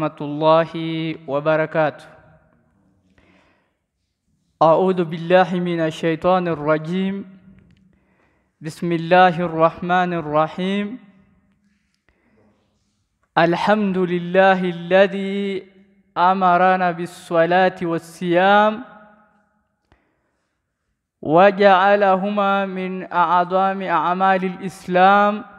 Rahmatullahi wa barakatuh. A'udhu billahi minash shaitanir rajim. Bismillahir rahmanir rahim. Alhamdulillahi alladhi amarana bis-salati was-siyam wa ja'alahuma min a'zami a'malil Islam.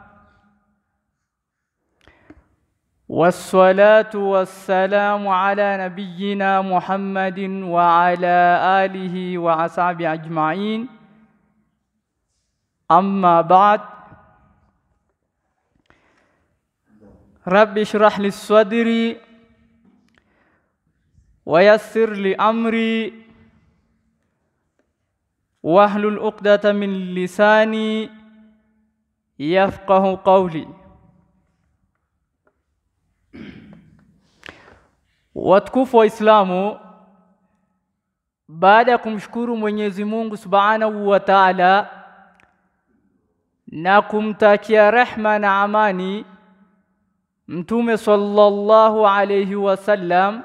والصلاة والسلام على نبينا محمد وعلى آله وأصحابه أجمعين. أما بعد، رب اشرح لي صدري ويسر لي أمري واحلل عقدة من لساني يفقه قولي. Watukufu wa Islamu, baada ya kumshukuru Mwenyezi Mungu Subhanahu wa Ta'ala na kumtakia rehma na amani Mtume sallallahu alayhi wasallam,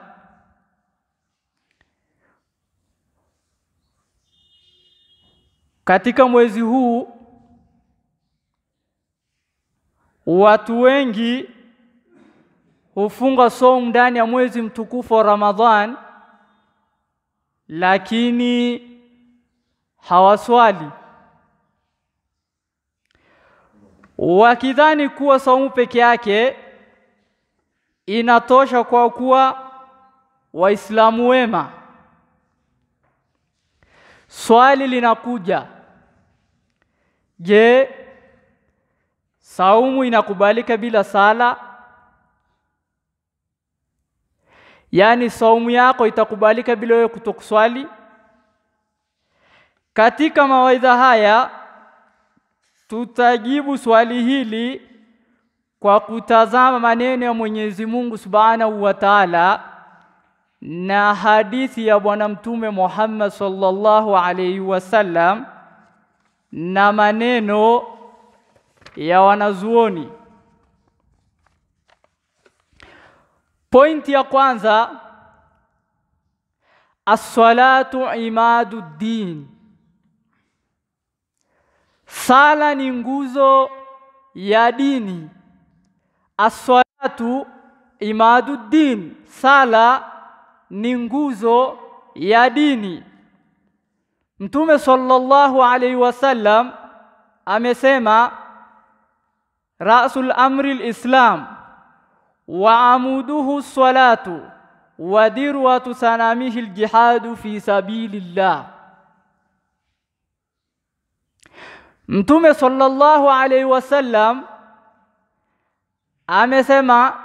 katika mwezi huu watu wengi hufunga saumu ndani ya mwezi mtukufu wa Ramadhan, lakini hawaswali, wakidhani kuwa saumu peke yake inatosha kwa kuwa Waislamu wema. Swali linakuja, je, saumu inakubalika bila sala? Yani saumu yako itakubalika bila wewe kutokuswali? Katika mawaidha haya tutajibu swali hili kwa kutazama maneno ya Mwenyezi Mungu Subhanahu wa Ta'ala na hadithi ya Bwana Mtume Muhammad sallallahu alayhi wasallam na maneno ya wanazuoni. Pointi ya kwanza, as-salatu imaduddin. Sala ni nguzo ya dini. As-salatu imaduddin, sala ni nguzo ya dini. Mtume sallallahu alayhi wasallam amesema, Rasul amri al-Islam wa amuduhu salatu wa dirwatu sanamihi al-jihadu fi sabilillah. Mtume sallallahu alayhi wasallam amesema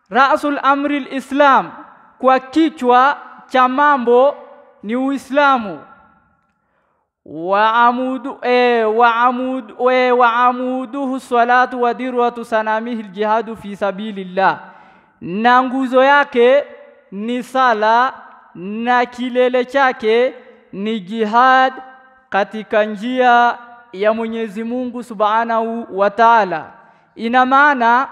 Rasul amri al-Islam, kwa kichwa cha mambo ni Uislamu. Wa amuduhu salatu wa dirwatu sanamihi al-jihadu fi sabilillah, na nguzo yake ni sala na kilele chake ni jihad katika njia ya Mwenyezi Mungu Subhanahu wa Ta'ala. Ina maana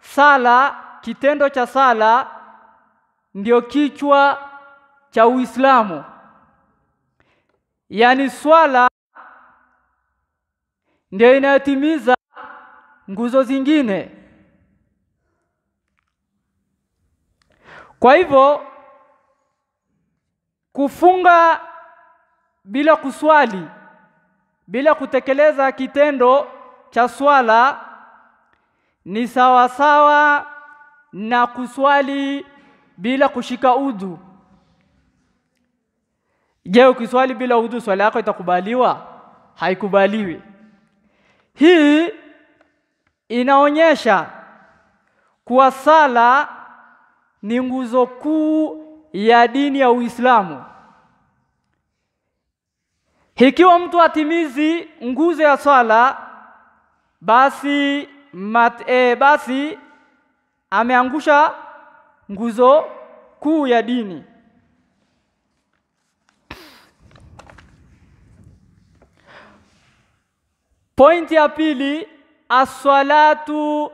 sala, kitendo cha sala ndio kichwa cha Uislamu. Yani swala ndio inatimiza nguzo zingine. Kwa hivyo kufunga bila kuswali, bila kutekeleza kitendo cha swala ni sawa sawa na kuswali bila kushika udhu. Je, ukiswali bila udhu swala yako itakubaliwa? Haikubaliwi. Hii inaonyesha kuwa sala ni nguzo kuu ya dini ya Uislamu. Ikiwa mtu atimizi nguzo ya swala, basi ameangusha nguzo kuu ya dini. Pointi ya pili, as-salatu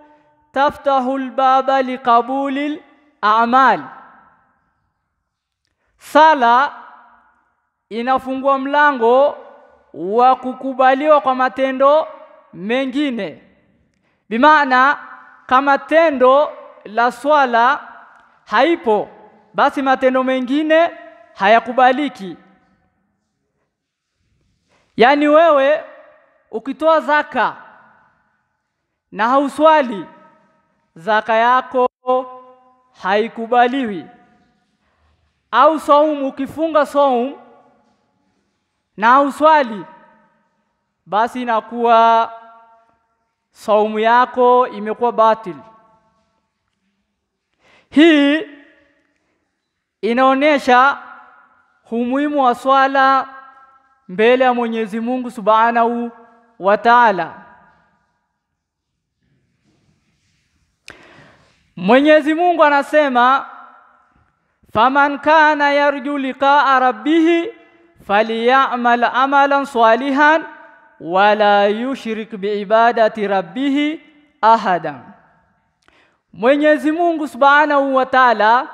taftahu al-baba liqabulil a'mal. Sala inafungua mlango wa kukubaliwa kwa matendo mengine. Bimaana kama tendo la swala haipo, basi matendo mengine hayakubaliki. Yani wewe ukitoa zaka na hauswali, zaka yako haikubaliwi. Au saumu, ukifunga saumu na hauswali, basi inakuwa saumu yako imekuwa batil. Hii inaonesha umuhimu wa swala mbele ya Mwenyezi Mungu Subhanahu wa Ta'ala. Mwenyezi Mungu anasema, faman kana yarju liqa'a rabbih falyamal amalan salihan wala yushrik biibadati rabbih ahadan. Mwenyezi Mungu Subhanahu wa Ta'ala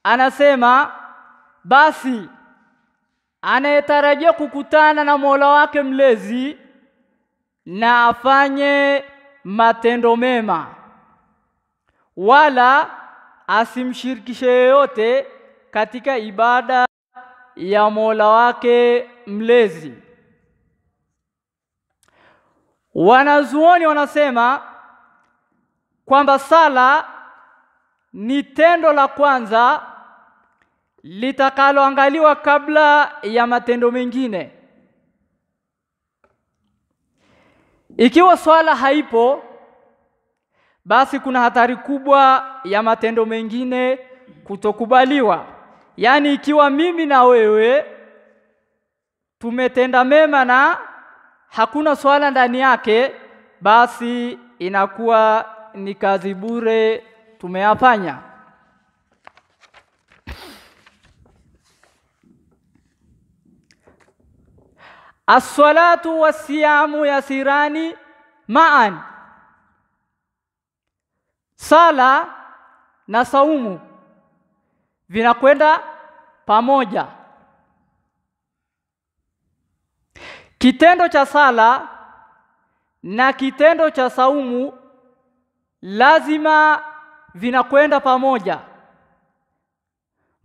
anasema, basi anayetarajia kukutana na Mola wake mlezi na afanye matendo mema, wala asimshirikishe yoyote katika ibada ya Mola wake mlezi. Wanazuoni wanasema kwamba sala ni tendo la kwanza litakaloangaliwa kabla ya matendo mengine. Ikiwa swala haipo, basi kuna hatari kubwa ya matendo mengine kutokubaliwa. Yani ikiwa mimi na wewe tumetenda mema na hakuna swala ndani yake, basi inakuwa ni kazi bure tumeyafanya. As-salatu was-siyamu yasirani ma'an. Sala na saumu vinakwenda pamoja. Kitendo cha sala na kitendo cha saumu lazima vinakwenda pamoja.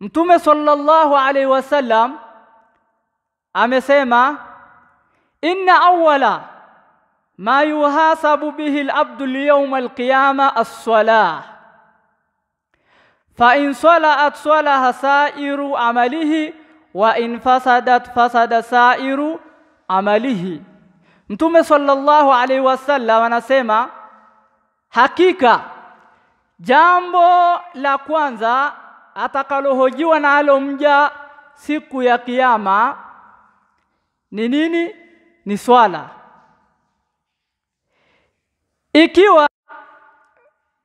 Mtume sallallahu alaihi wasallam amesema, inna awwala ma yuhasabu bihi al-abdu al-yawm al-qiyamah as-salah, fa in salat salaha sa'iru amalihi wa in fasadat fasada sa'iru amalihi. Mtume sallallahu alaihi wasallam anasema, hakika jambo la kwanza atakalohojiwa nalo mja siku ya kiyama ni nini? Ni swala. Ikiwa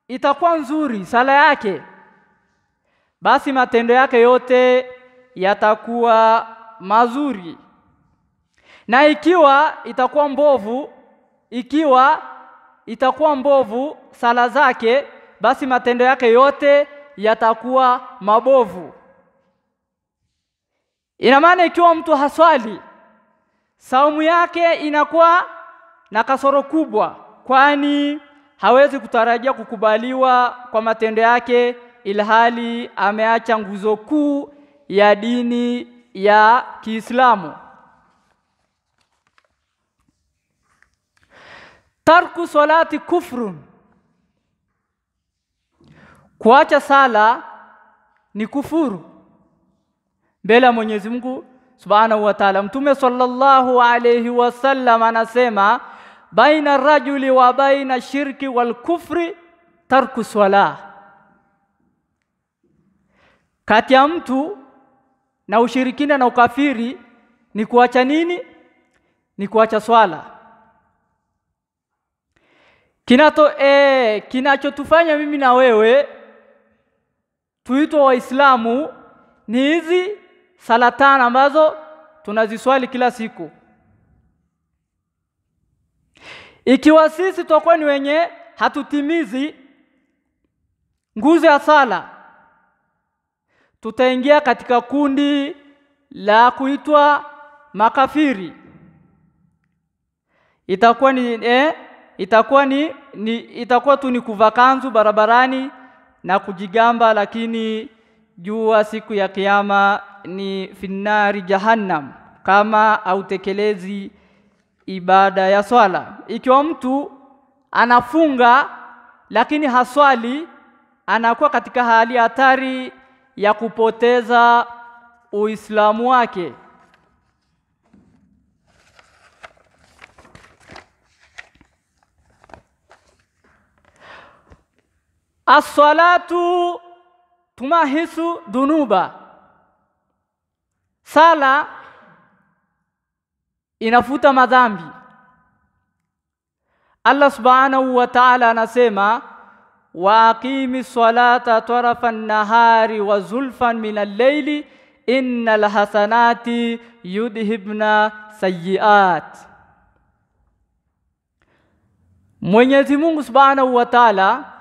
itakuwa nzuri sala yake, basi matendo yake yote yatakuwa mazuri. Na ikiwa itakuwa mbovu sala zake, basi matendo yake yote yatakuwa mabovu. Ina maana ikiwa mtu haswali, saumu yake inakuwa na kasoro kubwa, kwani hawezi kutarajia kukubaliwa kwa matendo yake ilhali ameacha nguzo kuu ya dini ya Kiislamu. Tarku salati kufrun. Kuacha sala ni kufuru mbele ya Mwenyezi Mungu Subhanahu wa Ta'ala. Mtume sallallahu alayhi wasallam anasema, baina rajuli wa baina shirki wal kufri tarku salah. Kati ya mtu na ushirikina na ukafiri ni kuacha nini? Ni kuacha swala. Kinachotufanya mimi na wewe tuitwe Waislamu ni hizi sala tano ambazo tunaziswali kila siku. Ikiwa sisi tutakuwa ni wenye hatutimizi nguzo ya sala, tutaingia katika kundi la kuitwa makafiri. Itakuwa tu ni kuvaa kanzu barabarani na kujigamba, lakini jua siku ya kiyama ni finnari jahannam kama hautekelezi ibada ya swala. Ikiwa mtu anafunga lakini haswali, anakuwa katika hali hatari ya kupoteza Uislamu wake. As-salatu tumahisu dhunuba, sala inafuta madhambi. Allah subhanahu wa ta'ala anasema, wa aqimi salata tarafa an-nahari wa zulfan min al-layli innal hasanati yudhibna sayyi'at. Mwenyezi Mungu subhanahu wa ta'ala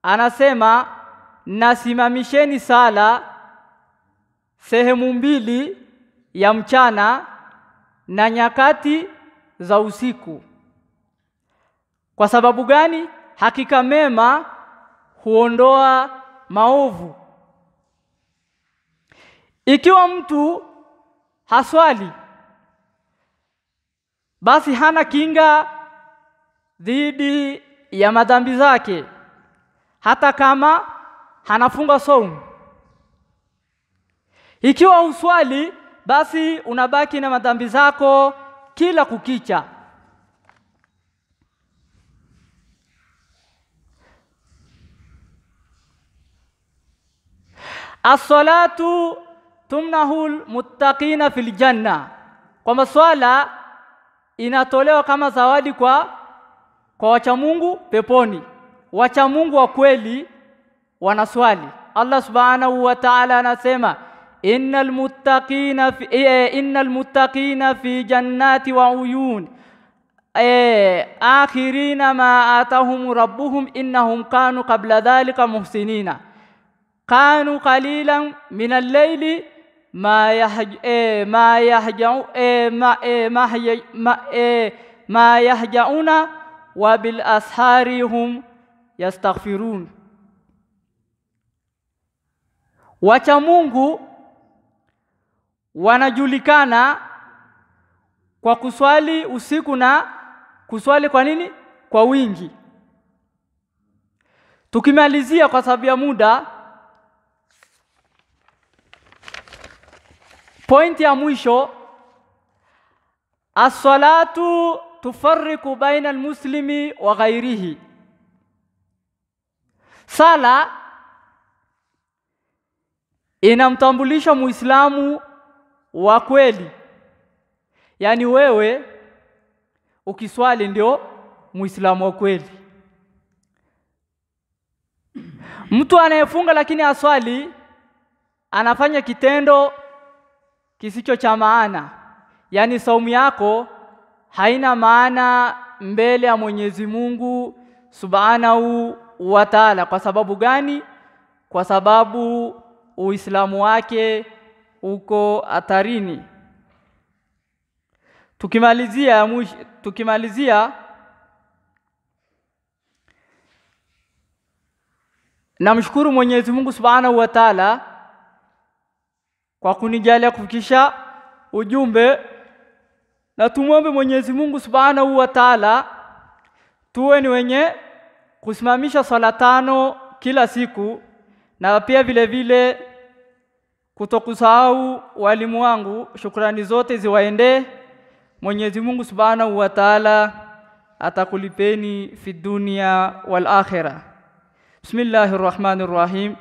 anasema, nasimamisheni sala sehemu mbili ya mchana na nyakati za usiku. Kwa sababu gani? Hakika mema huondoa maovu. Ikiwa mtu haswali, basi hana kinga dhidi ya madhambi zake, hata kama hanafunga saumu. Ikiwa uswali, basi unabaki na madhambi zako kila kukicha. As-salatu tumnahul muttaqina fil janna, kwa swala inatolewa kama zawadi kwa wacha Mungu peponi. Wacha Mungu wa kweli wanaswali. Allah subhanahu wa ta'ala anasema, innal muttaqina fi jannati wa uyun akhirina ma atahum rabbuhum innahum kanu qabla dhalika muhsinina kanu qalilan min al-layli ma yahjauna wa bil asharihum yastaghfirun. Wacha Mungu wanajulikana kwa kuswali usiku na kuswali kwa nini? Kwa wingi. Tukimalizia kwa sababu ya muda, point ya mwisho, as-salatu tufarriqu baina al-muslimi wa ghairihi. Sala inamtambulisha Muislamu wa kweli. Yani wewe ukiswali ndio Muislamu wa kweli. Mtu anayefunga lakini aswali, anafanya kitendo kisicho cha maana. Yani saumu yako haina maana mbele ya Mwenyezi Mungu Subhanahu wa Ta'ala. Kwa sababu gani? Kwa sababu Uislamu wake uko hatarini. Tukimalizia namshukuru Mwenyezi Mungu Subhanahu wa Ta'ala kwa kunijalia kufikisha ujumbe, na tumwombe Mwenyezi Mungu Subhanahu wa Ta'ala tuwe ni wenye kusimamisha swala 5 kila siku, na pia vile vile kutokusahau walimu wangu. Shukrani zote ziwaendee. Mwenyezi Mungu Subhanahu wa Ta'ala atakulipeni fi dunya wal akhirah. Bismillahir Rahmanir Rahim.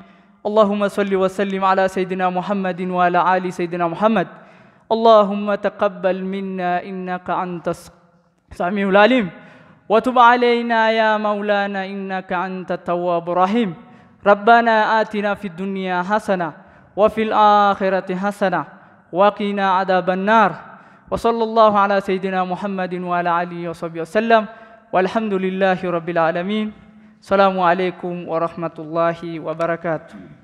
Allahumma salli wa sallim ala sayidina Muhammadin wa ala ali sayidina Muhammad. Allahumma taqabbal minna innaka antas samiul alim wa tub alayna ya maulana innaka antat tawwabur rahim. Rabbana atina fid dunya hasanah wa fil akhirati hasanah wa qina adhaban nar. Wa sallallahu ala sayidina Muhammadin wa ala alihi wa sahbihi wasallam. Walhamdulillahi rabbil alamin. Assalamu alaikum wa rahmatullahi wa barakatuh.